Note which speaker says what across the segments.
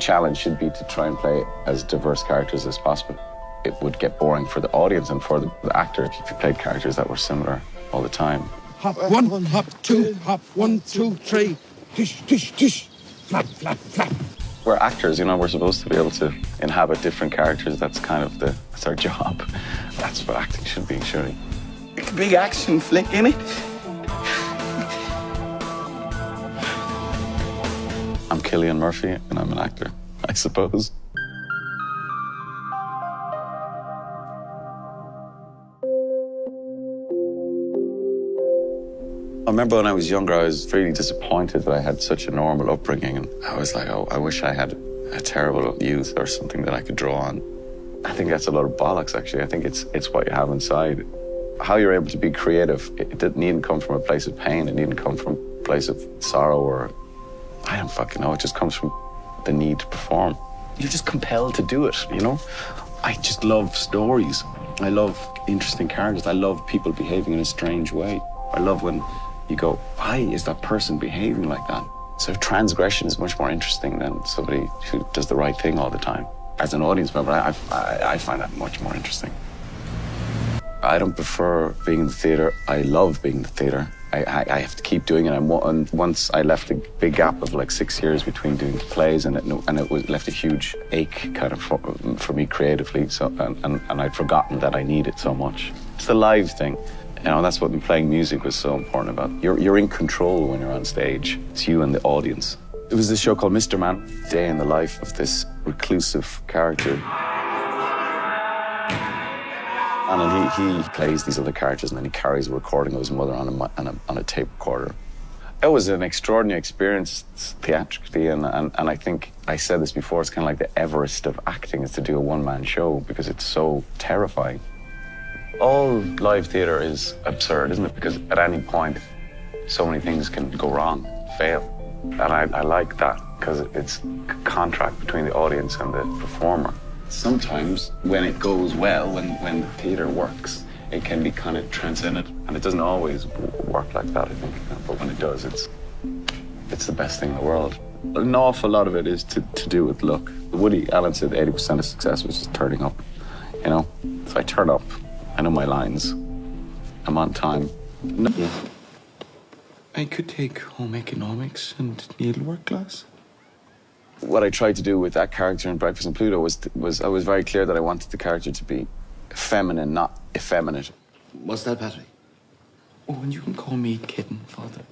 Speaker 1: challenge should be to try and play as diverse characters as possible. It would get boring for the audience and for the actor if you played characters that were similar all the time.
Speaker 2: Hop one, hop two, hop 1, 2, 3. Tish, tish, tish. Flap, flap, flap.
Speaker 1: We're actors, you know, we're supposed to be able to inhabit different characters. That's kind of that's our job. That's what acting should be, surely.
Speaker 3: It's a big action flick, innit?
Speaker 1: I'm Cillian Murphy, and I'm an actor, I suppose. I remember when I was younger, I was really disappointed that I had such a normal upbringing. And I was like, oh, I wish I had a terrible youth or something that I could draw on. I think that's a lot of bollocks, actually. I think it's what you have inside. How you're able to be creative, it needn't come from a place of pain. It needn't come from a place of sorrow or, I don't fucking know. It just comes from the need to perform. You're just compelled to do it, you know? I just love stories. I love interesting characters. I love people behaving in a strange way. I love when you go, why is that person behaving like that? So transgression is much more interesting than somebody who does the right thing all the time. As an audience member, I find that much more interesting. I don't prefer being in the theatre. I love being in the theatre. I have to keep doing it. And once I left a big gap of like 6 years between doing plays, and it was left a huge ache kind of for me creatively. So and I'd forgotten that I need it so much. It's the live thing. You know, that's what playing music was so important about. You're in control when you're on stage. It's you and the audience. It was this show called Mr. Man, day in the life of this reclusive character. And then he plays these other characters, and then he carries a recording of his mother on a tape recorder. It was an extraordinary experience theatrically, and I think I said this before, it's kind of like the Everest of acting is to do a one-man show because it's so terrifying. All live theatre is absurd, isn't it? Because at any point, so many things can go wrong, fail. And I like that, because it's a contract between the audience and the performer. Sometimes, when it goes well, when the theatre works, it can be kind of transcendent. And it doesn't always work like that, I think. But when it does, it's the best thing in the world. An awful lot of it is to do with luck. Woody Allen said 80% of success was just turning up, you know? So I turn up. I know my lines. I'm on time. No.
Speaker 3: I could take home economics and needlework class.
Speaker 1: What I tried to do with that character in Breakfast in Pluto was I was very clear that I wanted the character to be feminine, not effeminate.
Speaker 4: What's that, Patrick?
Speaker 3: Oh, and you can call me Kitten, Father.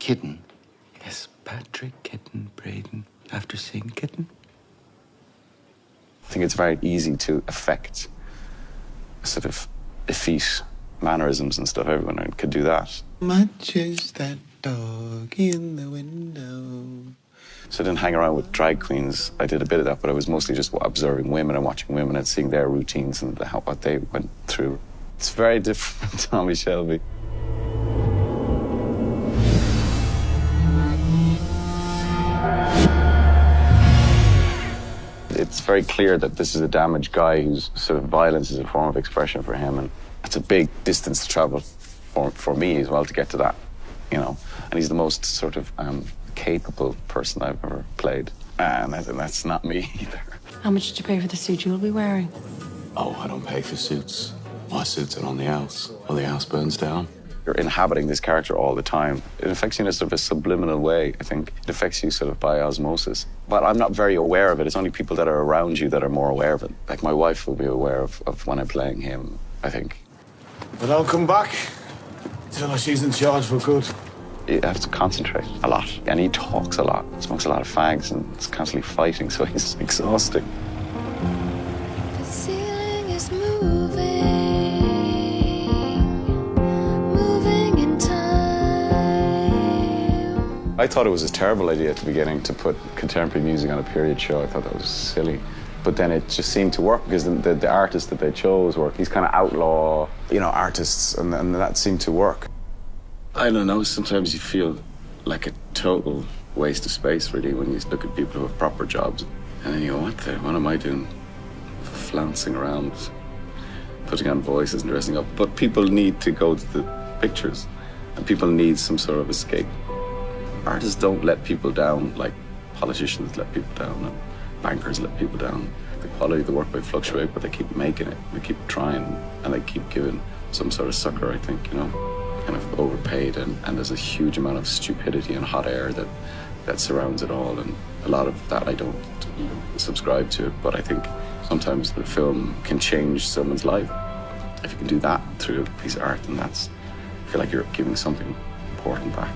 Speaker 4: Kitten?
Speaker 3: Yes, Patrick, Kitten, Braden, after saying Kitten.
Speaker 1: I think it's very easy to affect sort of effete mannerisms and stuff. Everyone could do that.
Speaker 3: Much is that dog in the window.
Speaker 1: So I didn't hang around with drag queens. I did a bit of that, but I was mostly just observing women and watching women and seeing their routines and what they went through. It's very different from Tommy Shelby. It's very clear that this is a damaged guy whose sort of violence is a form of expression for him, and it's a big distance to travel for me as well to get to that, you know. And he's the most sort of capable person I've ever played, and that's not me either.
Speaker 5: How much did you pay for the suit you'll be wearing?
Speaker 6: Oh, I don't pay for suits. My suits are on the house, or the house burns down.
Speaker 1: You're inhabiting this character all the time. It affects you in a sort of a subliminal way, I think. It affects you sort of by osmosis. But I'm not very aware of it. It's only people that are around you that are more aware of it. Like my wife will be aware of when I'm playing him, I think.
Speaker 2: But I'll come back. Tell her she's in charge for good.
Speaker 1: You have to concentrate a lot. And he talks a lot, smokes a lot of fags, and is constantly fighting, so he's exhausting.
Speaker 7: The ceiling is moving in time.
Speaker 1: I thought it was a terrible idea at the beginning to put contemporary music on a period show. I thought that was silly. But then it just seemed to work because the artists that they chose were these kind of outlaw, you know, artists, and that seemed to work. I don't know, sometimes you feel like a total waste of space, really, when you look at people who have proper jobs. And then you go, what am I doing? Flouncing around, putting on voices and dressing up. But people need to go to the pictures, and people need some sort of escape. Artists don't let people down like politicians let people down and bankers let people down. The quality of the work may fluctuate, but they keep making it, they keep trying, and they keep giving some sort of sucker, I think, you know, kind of overpaid, and there's a huge amount of stupidity and hot air that surrounds it all, and a lot of that I don't subscribe to, but I think sometimes the film can change someone's life. If you can do that through a piece of art, then I feel like you're giving something important back.